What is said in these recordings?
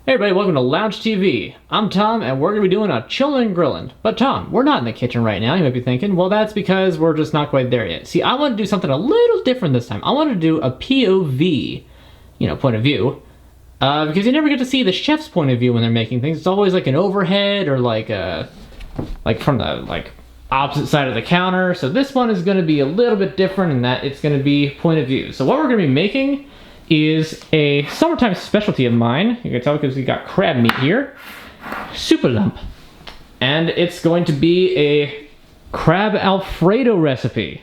Hey everybody, welcome to Lounge TV. I'm Tom, and we're going to be doing a chillin' and grillin'. But Tom, we're not in the kitchen right now, you might be thinking. Well, that's because we're just not quite there yet. See, I want to do something a little different this time. I want to do a POV, point of view. Because you never get to see the chef's point of view when they're making things. It's always like an overhead or like from the opposite side of the counter. So this one is going to be a little bit different in that it's going to be point of view. So what we're going to be making is a summertime specialty of mine. You can tell because we got crab meat here. Super lump. And it's going to be a crab Alfredo recipe.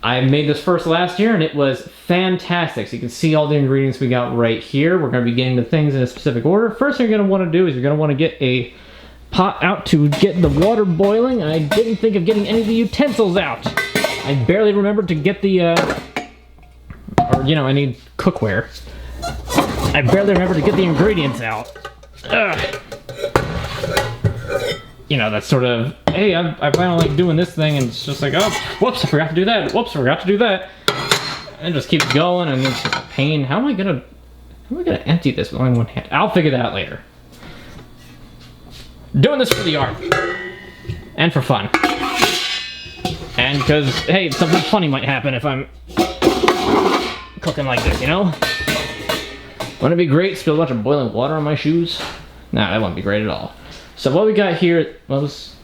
I made this first last year and it was fantastic. So you can see all the ingredients we got right here. We're going to be getting the things in a specific order. First thing you're going to want to do is you're going to want to get a pot out to get the water boiling. I didn't think of getting any of the utensils out. I barely remembered to get the I need cookware. I barely remember to get the ingredients out. That's sort of, hey, I plan on doing this thing, and it's just like, oh, whoops, I forgot to do that. Whoops, I forgot to do that. And it just keeps going, and it's just a pain. How am I gonna empty this with only one hand? I'll figure that out later. Doing this for the art. And for fun. And because, hey, something funny might happen if I'm cooking like this, Wouldn't it be great? Spill a bunch of boiling water on my shoes? Nah, that wouldn't be great at all. So what we got here was...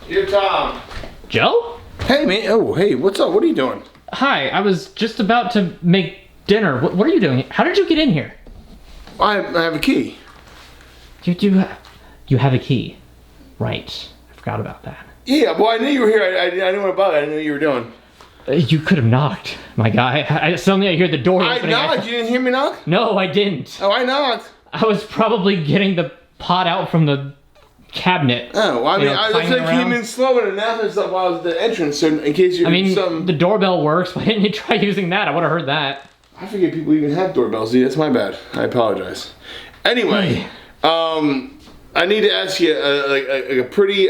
Here, Tom. Joe? Hey, man. Oh, hey, what's up? What are you doing? Hi, I was just about to make dinner. What are you doing? How did you get in here? I have a key. You have a key. Right. I forgot about that. Yeah, well, I knew you were here. I knew what about it. I knew what you were doing. You could have knocked, my guy. Suddenly I hear the door opening. I knocked. You didn't hear me knock? No, I didn't. Oh, I knocked. I was probably getting the pot out from the cabinet. Oh, I mean, I just came in slow and announced myself while I was at the entrance, so in case you... the doorbell works. Why didn't you try using that? I would have heard that. I forget people even have doorbells. See, that's my bad. I apologize. Anyway, I need to ask you a pretty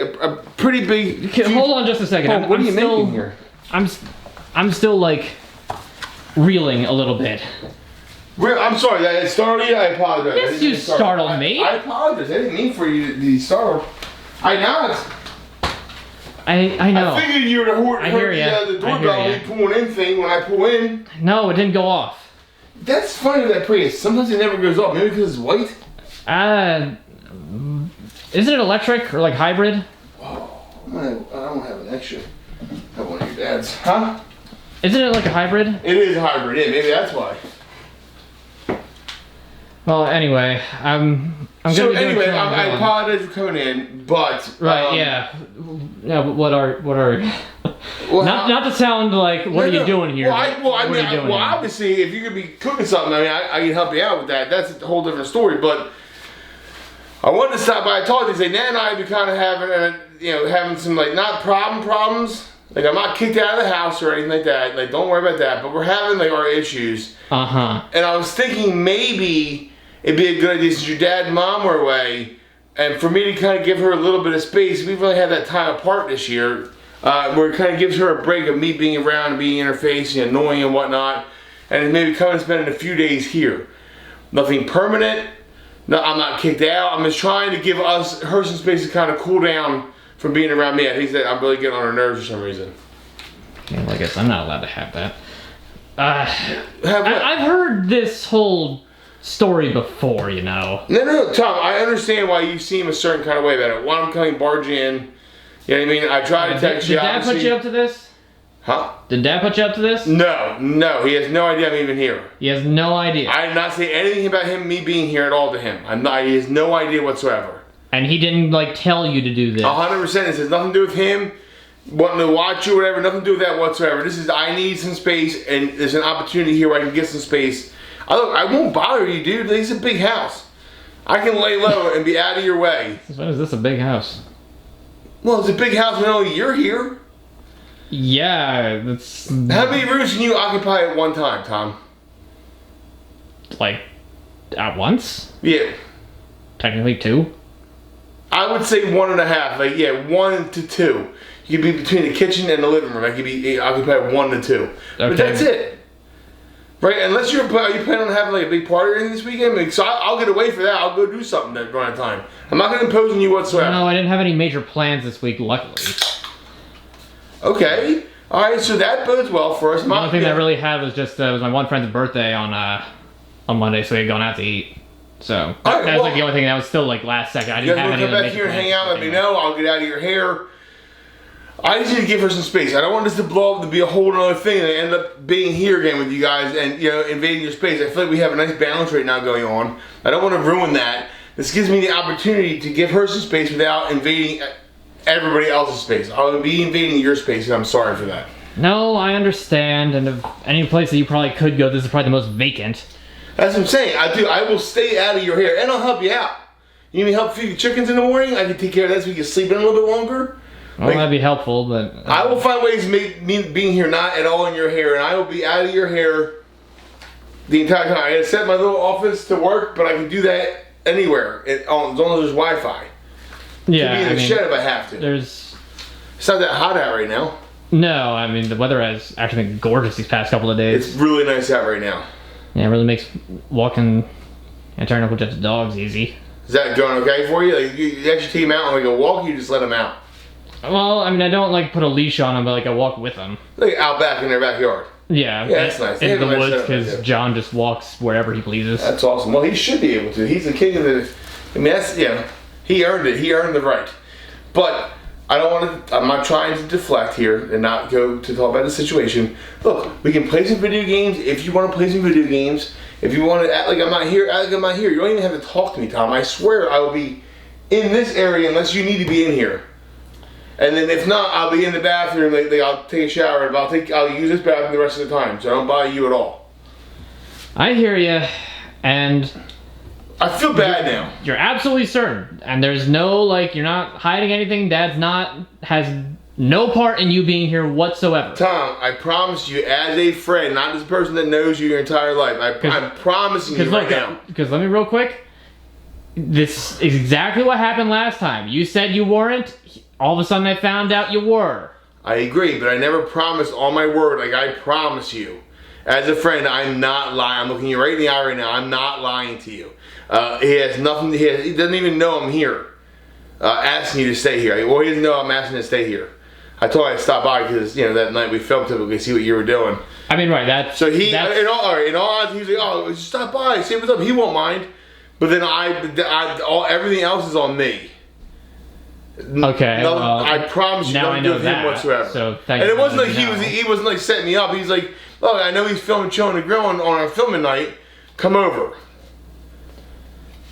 big... Okay, hold on just a second. What are you making here? I'm still reeling a little bit. I'm sorry, I startled you. I apologize. Yes, you startled me. I apologize. I didn't mean for you to be startled. I know. I figured you were the doorbell pulling in thing when I pull in. No, it didn't go off. That's funny with that Prius. Sometimes it never goes off. Maybe because it's white? Isn't it electric or hybrid? Oh, I don't have an extra. I have one of your dad's. Huh? Isn't it a hybrid? It is a hybrid. Yeah, maybe that's why. Well, anyway, I'm so anyway, I apologize for coming in, but right, yeah. But what are well, not to sound like what are you doing here? Well, obviously, if you could be cooking something, I can help you out with that. That's a whole different story. But I wanted to stop by. I told you, say, Nan and I be kind of having some not problems. I'm not kicked out of the house or anything like that. Don't worry about that. But we're having our issues. And I was thinking maybe it'd be a good idea since your dad and mom were away, and for me to kind of give her a little bit of space. We've really had that time apart this year, where it kind of gives her a break of me being around and being in her face and annoying and whatnot, and maybe come and spend a few days here. Nothing permanent. No, I'm not kicked out. I'm just trying to give her some space to kind of cool down from being around me. I think that I'm really getting on her nerves for some reason. Yeah, well, I guess I'm not allowed to have that. I've heard this whole story before, No, Tom, I understand why you seem a certain kind of way about it. Why I'm coming barging in, you know what I mean? I tried to text you. Did Dad put you up to this? Huh? Did Dad put you up to this? No, he has no idea I'm even here. He has no idea. I did not say anything about me being here at all to him. He has no idea whatsoever. And he didn't tell you to do this? 100%. It has nothing to do with him wanting to watch you or whatever. Nothing to do with that whatsoever. I need some space, and there's an opportunity here where I can get some space. I won't bother you, dude. It's a big house. I can lay low and be out of your way. When is this a big house? Well, it's a big house when only you're here. Yeah, that's... How many rooms can you occupy at one time, Tom? At once? Yeah. Technically 2? I would say 1.5. 1 to 2. You could be between the kitchen and the living room. I could be occupied 1 to 2. Okay. But that's it. Right, unless are you planning on having like a big party or anything this weekend? Like, so I'll get away for that. I'll go do something during that time. I'm not going to impose on you whatsoever. No, I didn't have any major plans this week, luckily. Okay. All right, so that bodes well for us. The only thing that I really had was just was my one friend's birthday on Monday, so we had gone out to eat. So that was like the only thing that was still like last second. I didn't have any. You guys want to come back here and hang out? Let me know. I'll get out of your hair. I just need to give her some space. I don't want this to blow up to be a whole other thing and end up being here again with you guys and invading your space. I feel like we have a nice balance right now going on. I don't want to ruin that. This gives me the opportunity to give her some space without invading everybody else's space. I'll be invading your space, and I'm sorry for that. No, I understand. And if any place that you probably could go, this is probably the most vacant. That's what I'm saying. I will stay out of your hair, and I'll help you out. You need me to help feed the chickens in the morning? I can take care of that so we can sleep in a little bit longer. Well, that'd be helpful, but... I will find ways to make me being here not at all in your hair, and I will be out of your hair the entire time. I set my little office to work, but I can do that anywhere, as long as there's Wi-Fi. Yeah, I mean, the shed if I have to. It's not that hot out right now. No, I mean, the weather has actually been gorgeous these past couple of days. It's really nice out right now. Yeah, it really makes walking and turning up with just dogs easy. Is that going okay for you? Like, you actually take them out on like a walk, or you just let them out? Well, I mean, I don't like put a leash on them, but like I walk with them. Like out back in their backyard. Yeah, that's nice. In the woods, because John just walks wherever he pleases. That's awesome. Well, he should be able to. He's the king of the... I mean, that's, he earned it. He earned the right. But I don't want to... I'm not trying to deflect here and not go to talk about the situation. Look, we can play some video games if you want to play some video games. If you want to act like I'm not here, act like I'm not here. You don't even have to talk to me, Tom. I swear I will be in this area unless you need to be in here. And then if not, I'll be in the bathroom. Like I'll take a shower. I'll use this bathroom the rest of the time. So I don't bother you at all. I hear you, and I feel bad now. You're absolutely certain, and there's no you're not hiding anything. Dad's has no part in you being here whatsoever. Tom, I promise you, as a friend, not as a person that knows you your entire life. I'm promising you right now. Because let me real quick. This is exactly what happened last time. You said you weren't. All of a sudden I found out you were. I agree, but I never promised on my word like I promise you. As a friend, I'm not lying. I'm looking you right in the eye right now. I'm not lying to you. He has nothing. He doesn't even know I'm here. Asking you to stay here. Well, he doesn't know I'm asking to stay here. I told him I'd stop by because that night we filmed typically see what you were doing. I mean, right? That's so he. In all honesty, he's like, "Oh, just stop by, see what's up." He won't mind. But then everything else is on me. Okay. No, I promise you, nothing to do with him whatsoever. So thank and you. it wasn't like he wasn't like setting me up. He's like, "Oh, I know he's filming Chilling and Grilling on our filming night. Come over."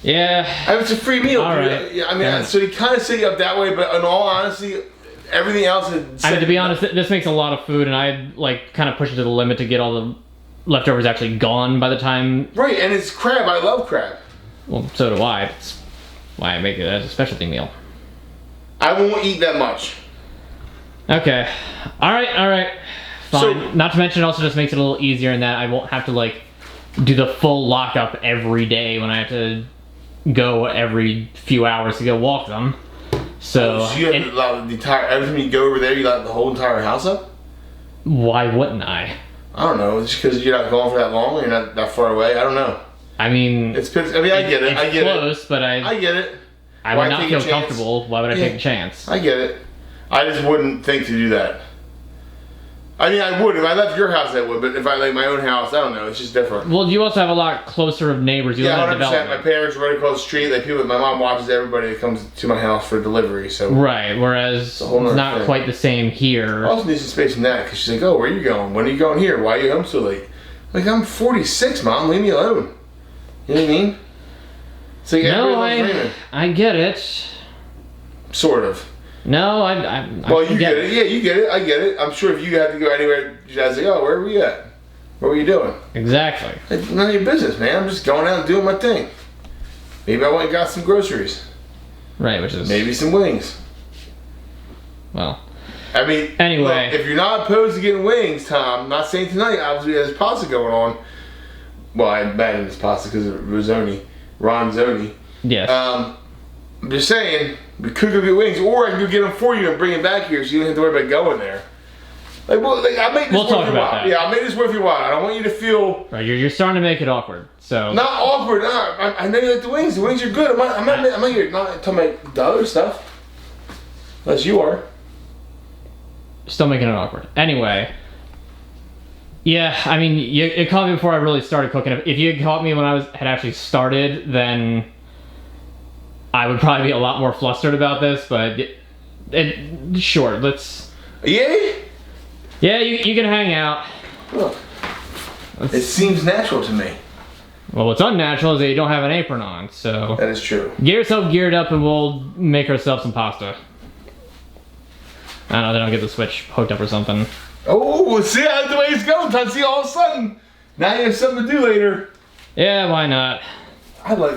Yeah. And it's a free meal. All right. I mean, so he kind of set you up that way, but in all honesty, everything else is. I mean, to be honest, this makes a lot of food, and I kind of push it to the limit to get all the leftovers actually gone by the time. Right, and it's crab. I love crab. Well, so do I. That's why I make it as a specialty meal. I won't eat that much. Okay. Alright. Fine. So, not to mention, it also just makes it a little easier in that I won't have to, do the full lockup every day when I have to go every few hours to go walk them. So you have to lock the entire... Every time you go over there, you lock the whole entire house up? Why wouldn't I? I don't know. Just because you're not going for that long? You're not that far away? I don't know. I mean... I get it. It's close, but I get it. I would not feel comfortable. Why would I take a chance? I get it. I just wouldn't think to do that. I mean, I would. If I left your house, I would. But if I my own house, I don't know. It's just different. Well, you also have a lot closer of neighbors. You 100%. My parents are right across the street. My mom watches everybody that comes to my house for delivery. So right. Whereas it's not quite the same here. I also need some space in that because she's like, "Oh, where are you going? When are you going here? Why are you home so late?" I'm 46, Mom. Leave me alone. You know what I mean? So no, I get it. Sort of. No, well, you get it. Yeah, you get it. I get it. I'm sure if you had to go anywhere, you'd say, "Oh, where were you at? What were you doing?" Exactly. It's none of your business, man. I'm just going out and doing my thing. Maybe I went and got some groceries. Right, which is... Maybe some wings. Well... I mean, anyway. Look, if you're not opposed to getting wings, Tom, I'm not saying tonight, obviously there's pasta going on. Well, I imagine it's pasta because of Ronzoni. Yes. I'm just saying, we could go get wings, or I can go get them for you and bring them back here so you don't have to worry about going there. I made this We'll worth talk your about while. that. Yeah, I made this worth your while. I don't want you to feel Right, you're starting to make it awkward. So not awkward. No, I know you like the wings. The wings are good. I'm not here not talking about the other stuff. Unless you are. still making it awkward. Anyway. Yeah, I mean, it caught me before I really started cooking. If you had caught me when I had actually started, then I would probably be a lot more flustered about this. But sure, let's. Yeah. Yeah, you can hang out. Look, it seems natural to me. Well, what's unnatural is that you don't have an apron on. So That is true. get yourself geared up, and we'll make ourselves some pasta. I don't know. Then I'll get the switch hooked up or something. Oh, see how the way it's going. I see all of a sudden. Now you have something to do later. Yeah, why not?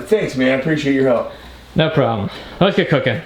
Thanks, man. I appreciate your help. No problem. Let's get cooking.